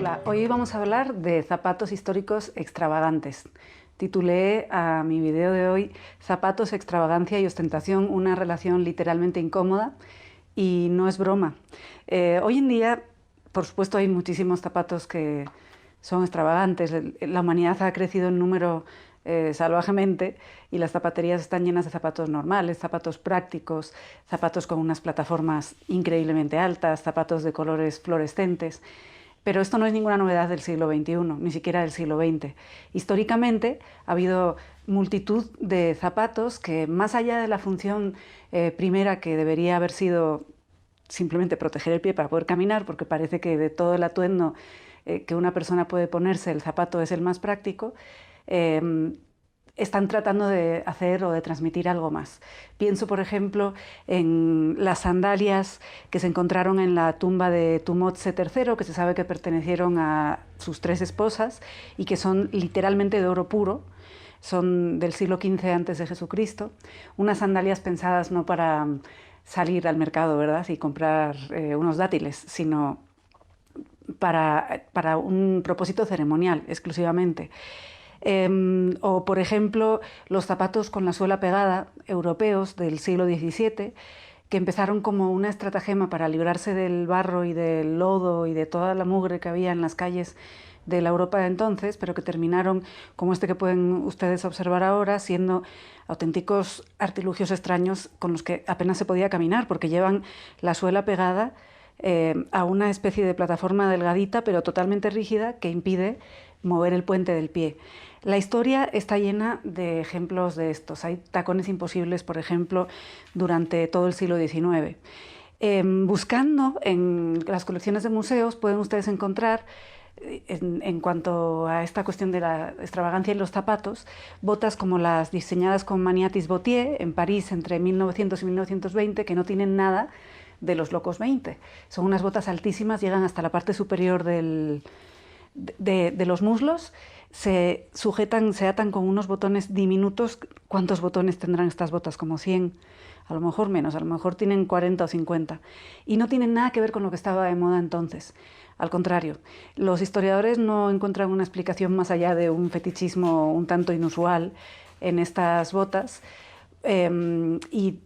Hola, hoy vamos a hablar de zapatos históricos extravagantes. Titulé a mi video de hoy Zapatos, extravagancia y ostentación, una relación literalmente incómoda, y no es broma. Hoy en día, por supuesto, hay muchísimos zapatos que son extravagantes. La humanidad ha crecido en número salvajemente y las zapaterías están llenas de zapatos normales, zapatos prácticos, zapatos con unas plataformas increíblemente altas, zapatos de colores fluorescentes. Pero esto no es ninguna novedad del siglo XXI, ni siquiera del siglo XX. Históricamente ha habido multitud de zapatos que, más allá de la función primera, que debería haber sido simplemente proteger el pie para poder caminar, porque parece que de todo el atuendo que una persona puede ponerse, el zapato es el más práctico, están tratando de hacer o de transmitir algo más. Pienso, por ejemplo, en las sandalias que se encontraron en la tumba de Tumotse III, que se sabe que pertenecieron a sus 3 esposas y que son literalmente de oro puro. Son del siglo XV antes de Jesucristo. Unas sandalias pensadas no para salir al mercado, ¿verdad?, y comprar unos dátiles, sino para un propósito ceremonial exclusivamente. O, por ejemplo, los zapatos con la suela pegada europeos del siglo XVII, que empezaron como una estratagema para librarse del barro y del lodo y de toda la mugre que había en las calles de la Europa de entonces, pero que terminaron, como este que pueden ustedes observar ahora, siendo auténticos artilugios extraños con los que apenas se podía caminar, porque llevan la suela pegada a una especie de plataforma delgadita pero totalmente rígida que impide mover el puente del pie. La historia está llena de ejemplos de estos. Hay tacones imposibles, por ejemplo, durante todo el siglo XIX. Buscando en las colecciones de museos pueden ustedes encontrar, en cuanto a esta cuestión de la extravagancia en los zapatos, botas como las diseñadas con Maniatis Boutier en París entre 1900 y 1920, que no tienen nada de los locos 20. Son unas botas altísimas, llegan hasta la parte superior de los muslos, se sujetan, se atan con unos botones diminutos. ¿Cuántos botones tendrán estas botas? Como 100, a lo mejor menos, a lo mejor tienen 40 o 50. Y no tienen nada que ver con lo que estaba de moda entonces. Al contrario, los historiadores no encuentran una explicación más allá de un fetichismo un tanto inusual en estas botas, y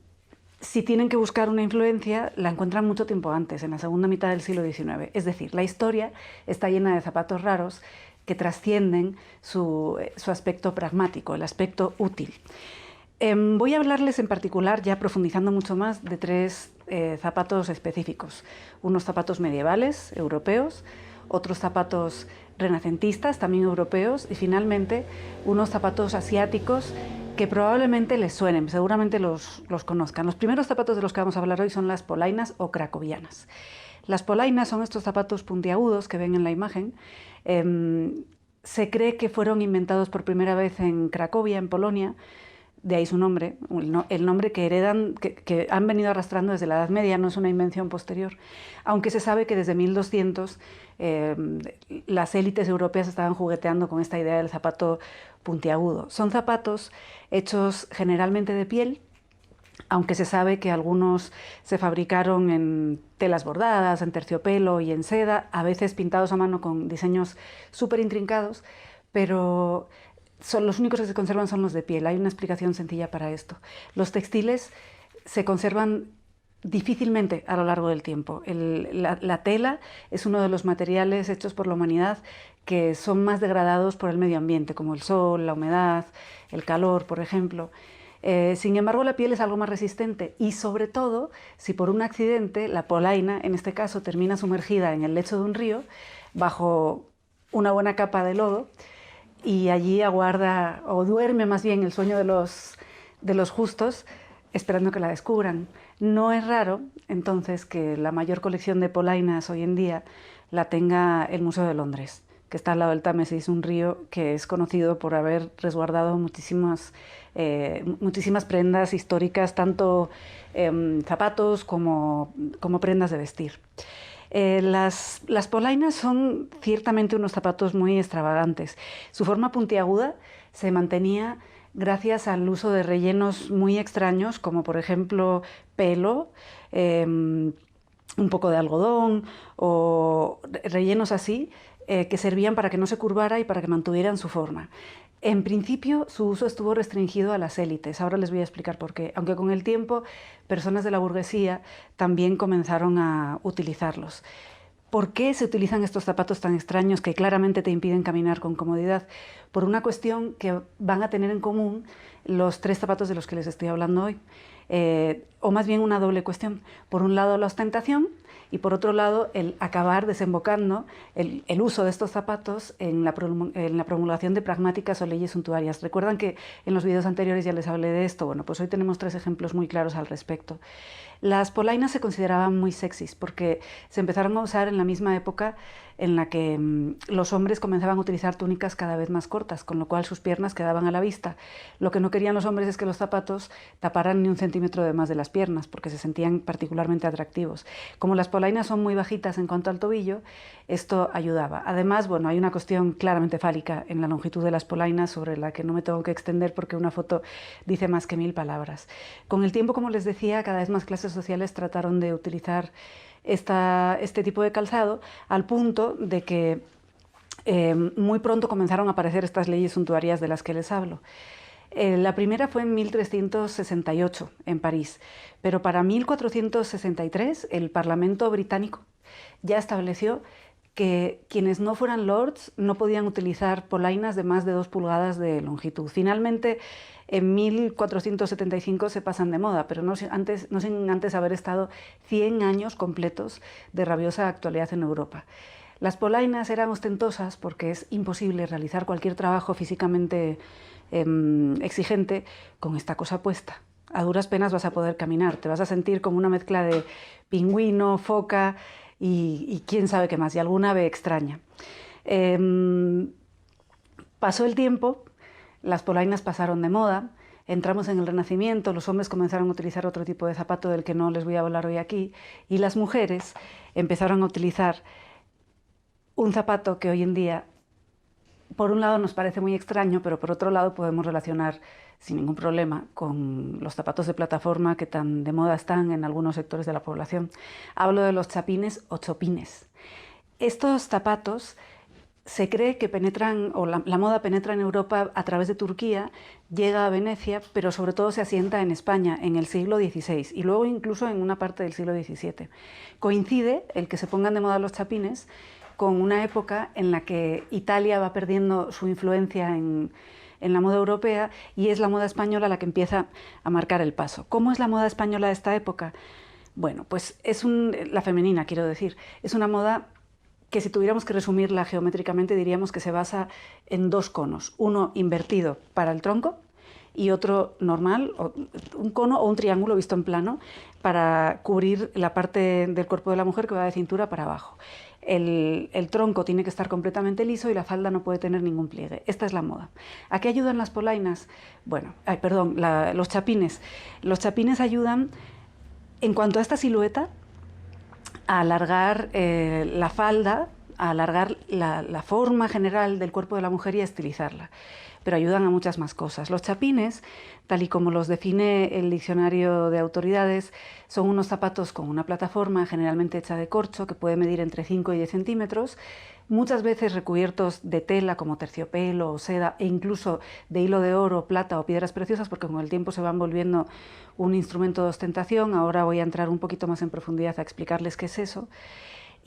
si tienen que buscar una influencia, la encuentran mucho tiempo antes, en la segunda mitad del siglo XIX. Es decir, la historia está llena de zapatos raros que trascienden su aspecto pragmático, el aspecto útil. Voy a hablarles en particular, ya profundizando mucho más, de 3 zapatos específicos. Unos zapatos medievales, europeos, otros zapatos renacentistas, también europeos, y finalmente unos zapatos asiáticos que probablemente les suenen, seguramente los conozcan. Los primeros zapatos de los que vamos a hablar hoy son las polainas o cracovianas. Las polainas son estos zapatos puntiagudos que ven en la imagen. Se cree que fueron inventados por primera vez en Cracovia, en Polonia, de ahí su nombre, el nombre que heredan, que han venido arrastrando desde la Edad Media, no es una invención posterior, aunque se sabe que desde 1200 las élites europeas estaban jugueteando con esta idea del zapato puntiagudo. Son zapatos hechos generalmente de piel, aunque se sabe que algunos se fabricaron en telas bordadas, en terciopelo y en seda, a veces pintados a mano con diseños súper intrincados, pero los únicos que se conservan son los de piel. Hay una explicación sencilla para esto. Los textiles se conservan difícilmente a lo largo del tiempo. La tela es uno de los materiales hechos por la humanidad que son más degradados por el medio ambiente, como el sol, la humedad, el calor, por ejemplo. Sin embargo, la piel es algo más resistente y, sobre todo, si por un accidente la polaina, en este caso, termina sumergida en el lecho de un río, bajo una buena capa de lodo, y allí aguarda, o duerme más bien, el sueño de los justos, esperando que la descubran. No es raro, entonces, que la mayor colección de polainas hoy en día la tenga el Museo de Londres, que está al lado del Támesis, un río que es conocido por haber resguardado muchísimas prendas históricas, tanto zapatos como prendas de vestir. Las polainas son ciertamente unos zapatos muy extravagantes. Su forma puntiaguda se mantenía gracias al uso de rellenos muy extraños, como por ejemplo pelo, un poco de algodón o rellenos así, que servían para que no se curvara y para que mantuvieran su forma. En principio, su uso estuvo restringido a las élites. Ahora les voy a explicar por qué. Aunque con el tiempo, personas de la burguesía también comenzaron a utilizarlos. ¿Por qué se utilizan estos zapatos tan extraños que claramente te impiden caminar con comodidad? Por una cuestión que van a tener en común los 3 zapatos de los que les estoy hablando hoy. O más bien una doble cuestión. Por un lado, la ostentación, y por otro lado el acabar desembocando el uso de estos zapatos en la promulgación de pragmáticas o leyes suntuarias. Recuerdan que en los vídeos anteriores ya les hablé de esto. Bueno, pues hoy tenemos 3 ejemplos muy claros al respecto. Las polainas se consideraban muy sexys porque se empezaron a usar en la misma época en la que los hombres comenzaban a utilizar túnicas cada vez más cortas, con lo cual sus piernas quedaban a la vista. Lo que no querían los hombres es que los zapatos taparan ni 1 centímetro de más de las piernas, porque se sentían particularmente atractivos. Como las polainas son muy bajitas en cuanto al tobillo, esto ayudaba. Además, bueno, hay una cuestión claramente fálica en la longitud de las polainas sobre la que no me tengo que extender porque una foto dice más que 1000 palabras. Con el tiempo, como les decía, cada vez más clases sociales trataron de utilizar este tipo de calzado, al punto de que muy pronto comenzaron a aparecer estas leyes suntuarias de las que les hablo. La primera fue en 1368 en París, pero para 1463 el Parlamento británico ya estableció que quienes no fueran lords no podían utilizar polainas de más de 2 pulgadas de longitud. Finalmente, en 1475 se pasan de moda, pero no sin antes haber estado 100 años completos de rabiosa actualidad en Europa. Las polainas eran ostentosas porque es imposible realizar cualquier trabajo físicamente exigente con esta cosa puesta. A duras penas vas a poder caminar, te vas a sentir como una mezcla de pingüino, foca y quién sabe qué más, y alguna ave extraña. Pasó el tiempo, las polainas pasaron de moda, entramos en el Renacimiento, los hombres comenzaron a utilizar otro tipo de zapato del que no les voy a hablar hoy aquí, y las mujeres empezaron a utilizar un zapato que hoy en día, por un lado nos parece muy extraño, pero por otro lado podemos relacionar sin ningún problema con los zapatos de plataforma que tan de moda están en algunos sectores de la población. Hablo de los chapines o chopines. Estos zapatos se cree que penetran, o la moda penetra en Europa a través de Turquía, llega a Venecia, pero sobre todo se asienta en España en el siglo XVI y luego incluso en una parte del siglo XVII. Coincide el que se pongan de moda los chapines con una época en la que Italia va perdiendo su influencia en la moda europea y es la moda española la que empieza a marcar el paso. ¿Cómo es la moda española de esta época? Bueno, pues la femenina, quiero decir, es una moda que si tuviéramos que resumirla geométricamente diríamos que se basa en 2 conos, uno invertido para el tronco y otro normal, un cono o un triángulo visto en plano para cubrir la parte del cuerpo de la mujer que va de cintura para abajo. El tronco tiene que estar completamente liso y la falda no puede tener ningún pliegue. Esta es la moda. ¿A qué ayudan las polainas? Bueno, los chapines. Los chapines ayudan, en cuanto a esta silueta, a alargar la falda, a alargar la forma general del cuerpo de la mujer y a estilizarla. Pero ayudan a muchas más cosas. Los chapines, tal y como los define el diccionario de autoridades, son unos zapatos con una plataforma generalmente hecha de corcho que puede medir entre 5 y 10 centímetros, muchas veces recubiertos de tela como terciopelo o seda e incluso de hilo de oro, plata o piedras preciosas, porque con el tiempo se van volviendo un instrumento de ostentación. Ahora voy a entrar un poquito más en profundidad a explicarles qué es eso.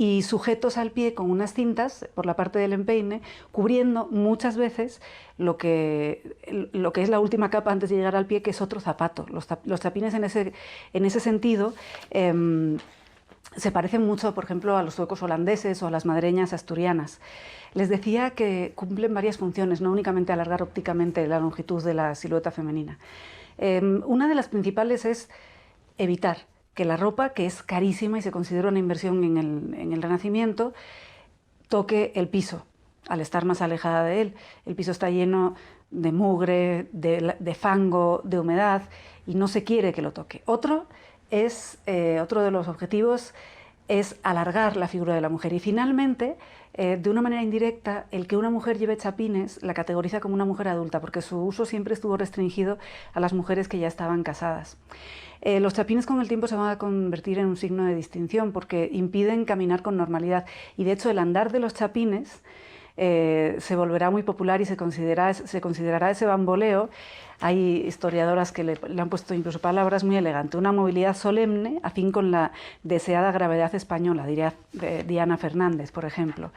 Y sujetos al pie con unas cintas por la parte del empeine, cubriendo muchas veces lo que es la última capa antes de llegar al pie, que es otro zapato. Los chapines en ese sentido se parecen mucho, por ejemplo, a los suecos holandeses o a las madreñas asturianas. Les decía que cumplen varias funciones, no únicamente alargar ópticamente la longitud de la silueta femenina. Una de las principales es evitar que la ropa, que es carísima y se considera una inversión en el Renacimiento, toque el piso, al estar más alejada de él. El piso está lleno de mugre, de fango, de humedad, y no se quiere que lo toque. Otro de los objetivos es alargar la figura de la mujer. Y finalmente, de una manera indirecta, el que una mujer lleve chapines la categoriza como una mujer adulta, porque su uso siempre estuvo restringido a las mujeres que ya estaban casadas. Los chapines con el tiempo se van a convertir en un signo de distinción porque impiden caminar con normalidad, y de hecho el andar de los chapines se volverá muy popular y se considerará ese bamboleo. Hay historiadoras que le han puesto incluso palabras muy elegantes: una movilidad solemne, afín con la deseada gravedad española, diría Diana Fernández, por ejemplo.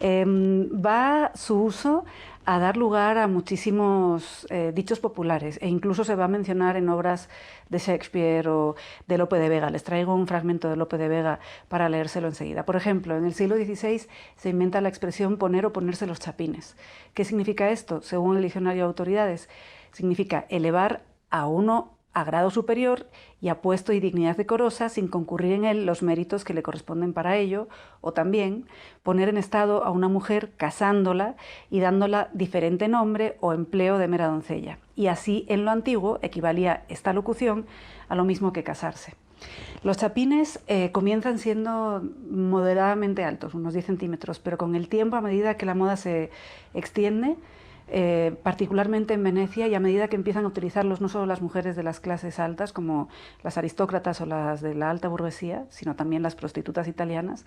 Va su uso a dar lugar a muchísimos dichos populares, e incluso se va a mencionar en obras de Shakespeare o de Lope de Vega. Les traigo un fragmento de Lope de Vega para leérselo enseguida. Por ejemplo, en el siglo XVI se inventa la expresión poner o ponerse los chapines. ¿Qué significa esto? Según el diccionario de autoridades, significa elevar a uno a grado superior y a puesto y dignidad decorosa sin concurrir en él los méritos que le corresponden para ello, o también poner en estado a una mujer casándola y dándola diferente nombre o empleo de mera doncella. Y así en lo antiguo equivalía esta locución a lo mismo que casarse. Los chapines comienzan siendo moderadamente altos, unos 10 centímetros, pero con el tiempo, a medida que la moda se extiende, particularmente en Venecia, y a medida que empiezan a utilizarlos no solo las mujeres de las clases altas, como las aristócratas o las de la alta burguesía, sino también las prostitutas italianas,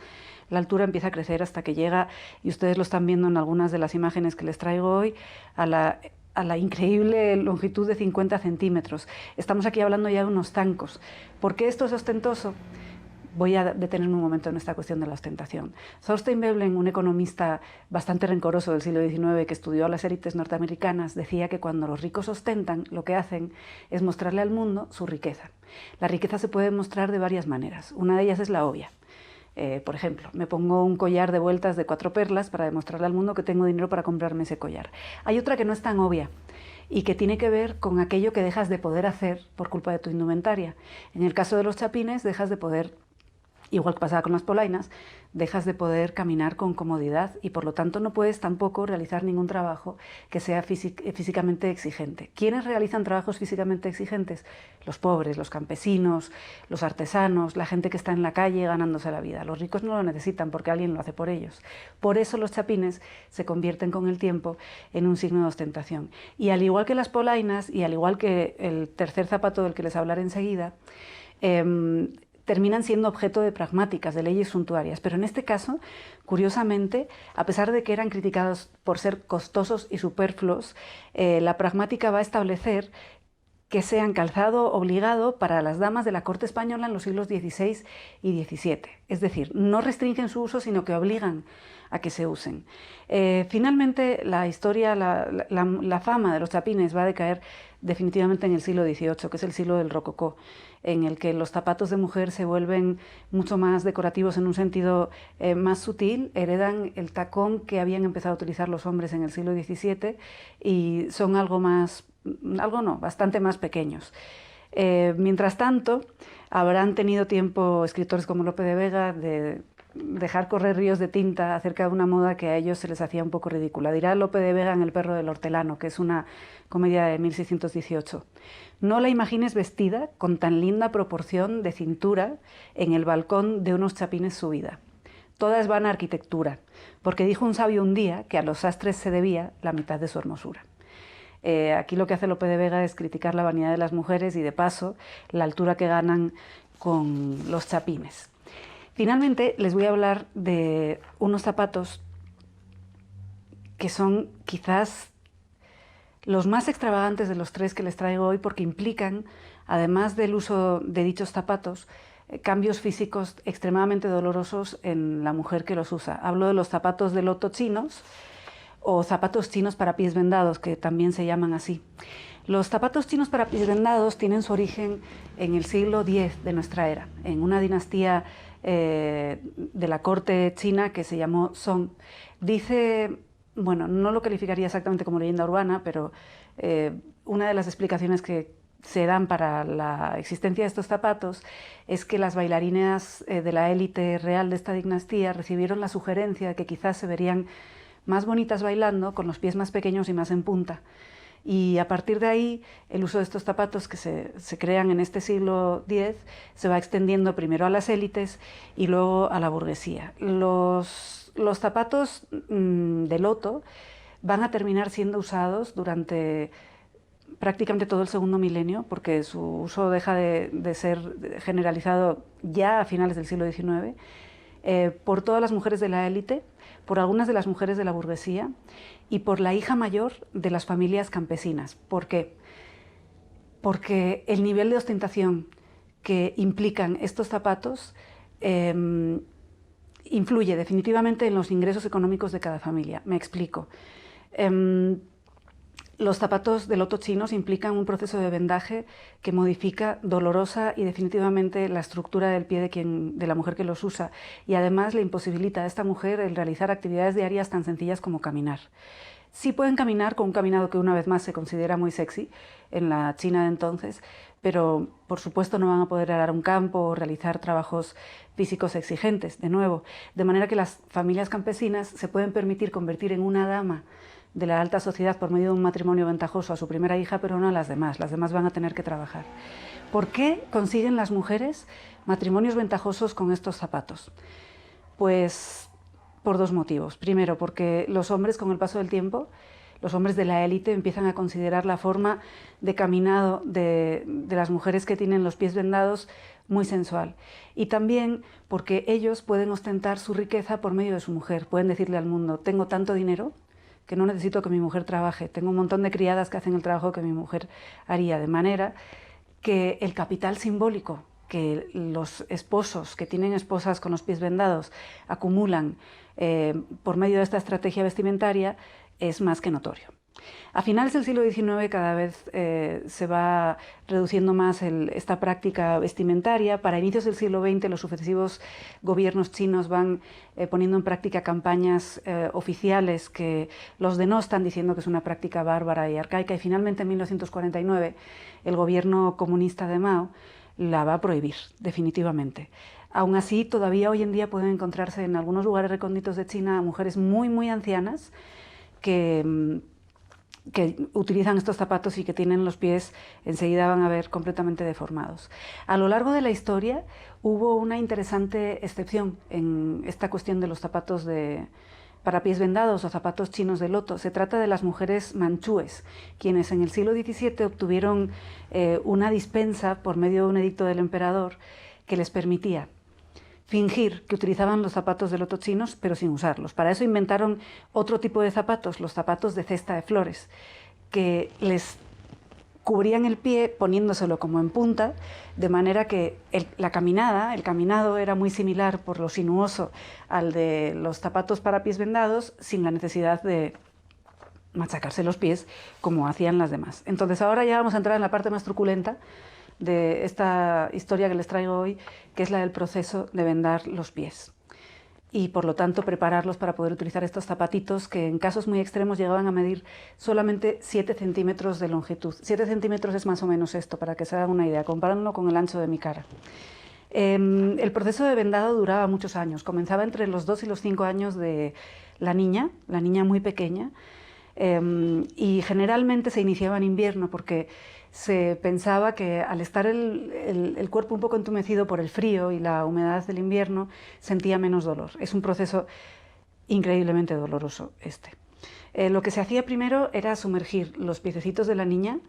la altura empieza a crecer hasta que llega, y ustedes lo están viendo en algunas de las imágenes que les traigo hoy, a la increíble longitud de 50 centímetros. Estamos aquí hablando ya de unos zancos. ¿Por qué esto es ostentoso? Voy a detenerme un momento en esta cuestión de la ostentación. Thorstein Veblen, un economista bastante rencoroso del siglo XIX que estudió a las élites norteamericanas, decía que cuando los ricos ostentan, lo que hacen es mostrarle al mundo su riqueza. La riqueza se puede mostrar de varias maneras. Una de ellas es la obvia. Por ejemplo, me pongo un collar de vueltas de 4 perlas para demostrarle al mundo que tengo dinero para comprarme ese collar. Hay otra que no es tan obvia y que tiene que ver con aquello que dejas de poder hacer por culpa de tu indumentaria. En el caso de los chapines, dejas de poder, igual que pasaba con las polainas, dejas de poder caminar con comodidad y por lo tanto no puedes tampoco realizar ningún trabajo que sea físicamente exigente. ¿Quiénes realizan trabajos físicamente exigentes? Los pobres, los campesinos, los artesanos, la gente que está en la calle ganándose la vida. Los ricos no lo necesitan porque alguien lo hace por ellos. Por eso los chapines se convierten con el tiempo en un signo de ostentación. Y al igual que las polainas y al igual que el tercer zapato del que les hablaré enseguida, terminan siendo objeto de pragmáticas, de leyes suntuarias. Pero en este caso, curiosamente, a pesar de que eran criticados por ser costosos y superfluos, la pragmática va a establecer que sean calzado obligado para las damas de la corte española en los siglos XVI y XVII. Es decir, no restringen su uso, sino que obligan a que se usen. Finalmente, la historia, la fama de los chapines va a decaer definitivamente en el siglo XVIII, que es el siglo del rococó, en el que los zapatos de mujer se vuelven mucho más decorativos en un sentido más sutil, heredan el tacón que habían empezado a utilizar los hombres en el siglo XVII y son bastante más pequeños. Mientras tanto, habrán tenido tiempo escritores como Lope de Vega de dejar correr ríos de tinta acerca de una moda que a ellos se les hacía un poco ridícula. Dirá Lope de Vega en El perro del hortelano, que es una comedia de 1618. No la imagines vestida con tan linda proporción de cintura en el balcón de unos chapines subida. Toda es vana arquitectura, porque dijo un sabio un día que a los sastres se debía la mitad de su hermosura. Aquí lo que hace Lope de Vega es criticar la vanidad de las mujeres y, de paso, la altura que ganan con los chapines. Finalmente, les voy a hablar de unos zapatos que son quizás los más extravagantes de los tres que les traigo hoy, porque implican, además del uso de dichos zapatos, cambios físicos extremadamente dolorosos en la mujer que los usa. Hablo de los zapatos de loto chinos, o zapatos chinos para pies vendados, que también se llaman así. Los zapatos chinos para pies vendados tienen su origen en el siglo X de nuestra era, en una dinastía de la corte china que se llamó Song. Dice, bueno, no lo calificaría exactamente como leyenda urbana, pero una de las explicaciones que se dan para la existencia de estos zapatos es que las bailarinas de la élite real de esta dinastía recibieron la sugerencia de que quizás se verían más bonitas bailando con los pies más pequeños y más en punta. Y a partir de ahí, el uso de estos zapatos que se crean en este siglo X se va extendiendo primero a las élites y luego a la burguesía. Los zapatos de loto van a terminar siendo usados durante prácticamente todo el segundo milenio, porque su uso deja de ser generalizado ya a finales del siglo XIX, por todas las mujeres de la élite, por algunas de las mujeres de la burguesía y por la hija mayor de las familias campesinas. ¿Por qué? Porque el nivel de ostentación que implican estos zapatos influye definitivamente en los ingresos económicos de cada familia. Me explico. Los zapatos de loto chinos implican un proceso de vendaje que modifica dolorosa y definitivamente la estructura del pie de la mujer que los usa, y además le imposibilita a esta mujer el realizar actividades diarias tan sencillas como caminar. Sí pueden caminar con un caminado que una vez más se considera muy sexy en la China de entonces, pero por supuesto no van a poder arar un campo o realizar trabajos físicos exigentes, de nuevo, de manera que las familias campesinas se pueden permitir convertir en una dama de la alta sociedad por medio de un matrimonio ventajoso a su primera hija, pero no a las demás van a tener que trabajar. ¿Por qué consiguen las mujeres matrimonios ventajosos con estos zapatos? Pues por dos motivos. Primero, porque los hombres con el paso del tiempo, los hombres de la élite empiezan a considerar la forma de caminado de las mujeres que tienen los pies vendados muy sensual. Y también porque ellos pueden ostentar su riqueza por medio de su mujer. Pueden decirle al mundo: tengo tanto dinero que no necesito que mi mujer trabaje, tengo un montón de criadas que hacen el trabajo que mi mujer haría, de manera que el capital simbólico que los esposos que tienen esposas con los pies vendados acumulan por medio de esta estrategia vestimentaria es más que notorio. A finales del siglo XIX cada vez se va reduciendo más esta práctica vestimentaria. Para inicios del siglo XX los sucesivos gobiernos chinos van poniendo en práctica campañas oficiales que los denostan, diciendo que es una práctica bárbara y arcaica, y finalmente en 1949 el gobierno comunista de Mao la va a prohibir definitivamente. Aún así, todavía hoy en día pueden encontrarse en algunos lugares recónditos de China mujeres muy ancianas que utilizan estos zapatos y que tienen los pies, enseguida van a ver, completamente deformados. A lo largo de la historia hubo una interesante excepción en esta cuestión de los zapatos para pies vendados o zapatos chinos de loto. Se trata de las mujeres manchúes, quienes en el siglo XVII obtuvieron una dispensa por medio de un edicto del emperador que les permitía fingir que utilizaban los zapatos de loto chinos, pero sin usarlos. Para eso inventaron otro tipo de zapatos, los zapatos de cesta de flores, que les cubrían el pie poniéndoselo como en punta, de manera que el caminado era muy similar por lo sinuoso al de los zapatos para pies vendados, sin la necesidad de machacarse los pies como hacían las demás. Entonces ahora ya vamos a entrar en la parte más truculenta de esta historia que les traigo hoy, que es la del proceso de vendar los pies y por lo tanto prepararlos para poder utilizar estos zapatitos que en casos muy extremos llegaban a medir solamente 7 centímetros de longitud. 7 centímetros es más o menos esto, para que se hagan una idea, comparándolo con el ancho de mi cara. El proceso de vendado duraba muchos años, comenzaba entre los 2 y los 5 años de la niña muy pequeña, y generalmente se iniciaba en invierno porque se pensaba que al estar el cuerpo un poco entumecido por el frío y la humedad del invierno sentía menos dolor. Es un proceso increíblemente doloroso este. Lo que se hacía primero era sumergir los piececitos de la niña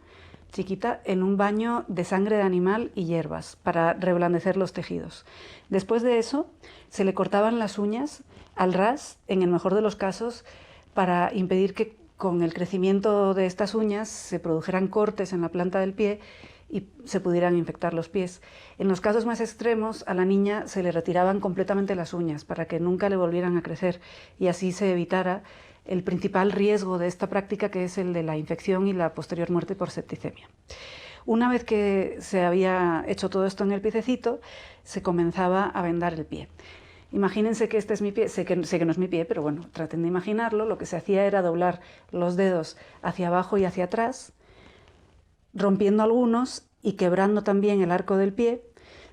chiquita en un baño de sangre de animal y hierbas para reblandecer los tejidos. Después de eso se le cortaban las uñas al ras, en el mejor de los casos, para impedir que con el crecimiento de estas uñas se produjeran cortes en la planta del pie y se pudieran infectar los pies. En los casos más extremos, a la niña se le retiraban completamente las uñas para que nunca le volvieran a crecer y así se evitara el principal riesgo de esta práctica, que es el de la infección y la posterior muerte por septicemia. Una vez que se había hecho todo esto en el piececito, se comenzaba a vendar el pie. Imagínense que este es mi pie, sé que no es mi pie, pero bueno, traten de imaginarlo. Lo que se hacía era doblar los dedos hacia abajo y hacia atrás, rompiendo algunos y quebrando también el arco del pie,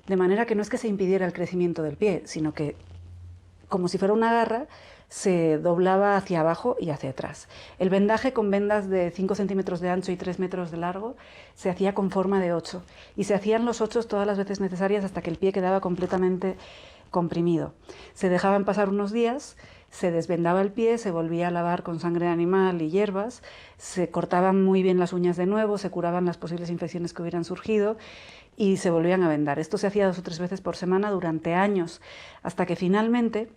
de manera que no es que se impidiera el crecimiento del pie, sino que, como si fuera una garra, se doblaba hacia abajo y hacia atrás. El vendaje, con vendas de 5 centímetros de ancho y 3 metros de largo, se hacía con forma de 8, y se hacían los 8 todas las veces necesarias hasta que el pie quedaba completamente comprimido. Se dejaban pasar unos días, se desvendaba el pie, se volvía a lavar con sangre de animal y hierbas, se cortaban muy bien las uñas de nuevo, se curaban las posibles infecciones que hubieran surgido y se volvían a vendar. Esto se hacía 2 o 3 veces por semana durante años, hasta que finalmente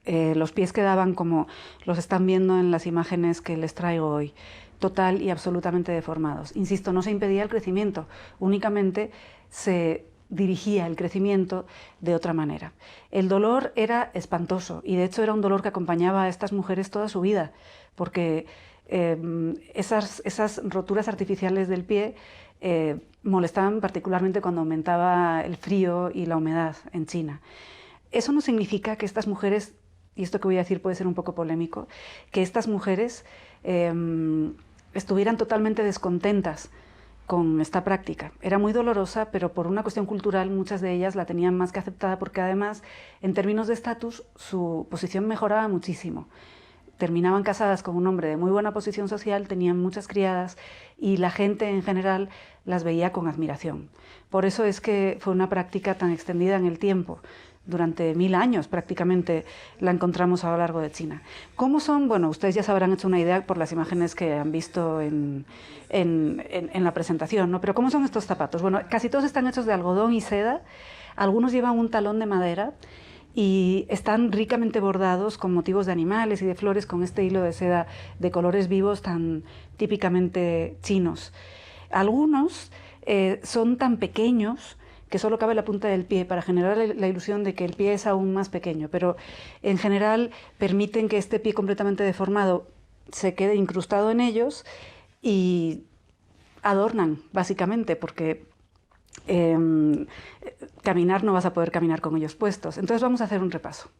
los pies quedaban como los están viendo en las imágenes que les traigo hoy, total y absolutamente deformados. Insisto, no se impedía el crecimiento, únicamente se dirigía el crecimiento de otra manera. El dolor era espantoso, y de hecho era un dolor que acompañaba a estas mujeres toda su vida, porque esas roturas artificiales del pie molestaban particularmente cuando aumentaba el frío y la humedad en China. Eso no significa que estas mujeres, y esto que voy a decir puede ser un poco polémico, que estas mujeres estuvieran totalmente descontentas con esta práctica. Era muy dolorosa, pero por una cuestión cultural muchas de ellas la tenían más que aceptada, porque además, en términos de estatus, su posición mejoraba muchísimo. Terminaban casadas con un hombre de muy buena posición social, tenían muchas criadas y la gente en general las veía con admiración. Por eso es que fue una práctica tan extendida en el tiempo. Durante 1000 años prácticamente la encontramos a lo largo de China. ¿Cómo son? Bueno, ustedes ya se habrán hecho una idea por las imágenes que han visto en la presentación, ¿no? Pero ¿cómo son estos zapatos? Bueno, casi todos están hechos de algodón y seda, algunos llevan un talón de madera y están ricamente bordados con motivos de animales y de flores, con este hilo de seda de colores vivos tan típicamente chinos. Algunos son tan pequeños que solo cabe la punta del pie, para generar la ilusión de que el pie es aún más pequeño, pero en general permiten que este pie completamente deformado se quede incrustado en ellos y adornan, básicamente, porque caminar no vas a poder caminar con ellos puestos. Entonces vamos a hacer un repaso.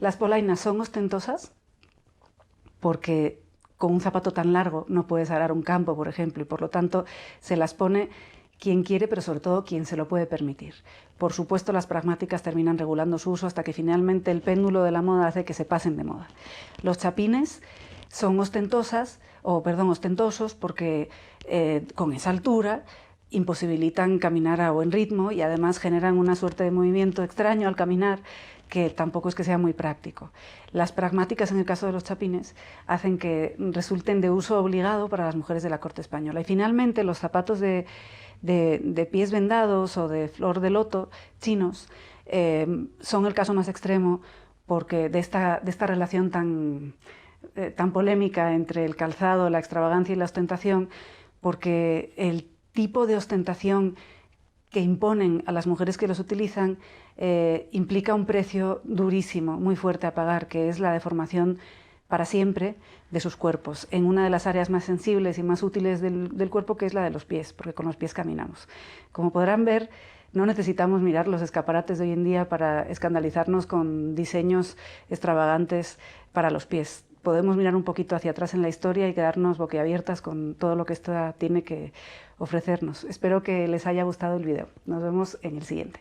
Las polainas son ostentosas porque con un zapato tan largo no puedes arar un campo, por ejemplo, y por lo tanto se las pone quien quiere, pero sobre todo quien se lo puede permitir. Por supuesto, las pragmáticas terminan regulando su uso hasta que finalmente el péndulo de la moda hace que se pasen de moda. Los chapines son ostentosos porque con esa altura imposibilitan caminar a buen ritmo y además generan una suerte de movimiento extraño al caminar que tampoco es que sea muy práctico. Las pragmáticas, en el caso de los chapines, hacen que resulten de uso obligado para las mujeres de la corte española. Y finalmente, los zapatos de pies vendados o de flor de loto chinos son el caso más extremo, porque de esta relación tan polémica entre el calzado, la extravagancia y la ostentación, porque el tipo de ostentación que imponen a las mujeres que los utilizan implica un precio durísimo, muy fuerte a pagar, que es la deformación para siempre de sus cuerpos, en una de las áreas más sensibles y más útiles del cuerpo, que es la de los pies, porque con los pies caminamos. Como podrán ver, no necesitamos mirar los escaparates de hoy en día para escandalizarnos con diseños extravagantes para los pies. Podemos mirar un poquito hacia atrás en la historia y quedarnos boquiabiertas con todo lo que esta tiene que ofrecernos. Espero que les haya gustado el video. Nos vemos en el siguiente.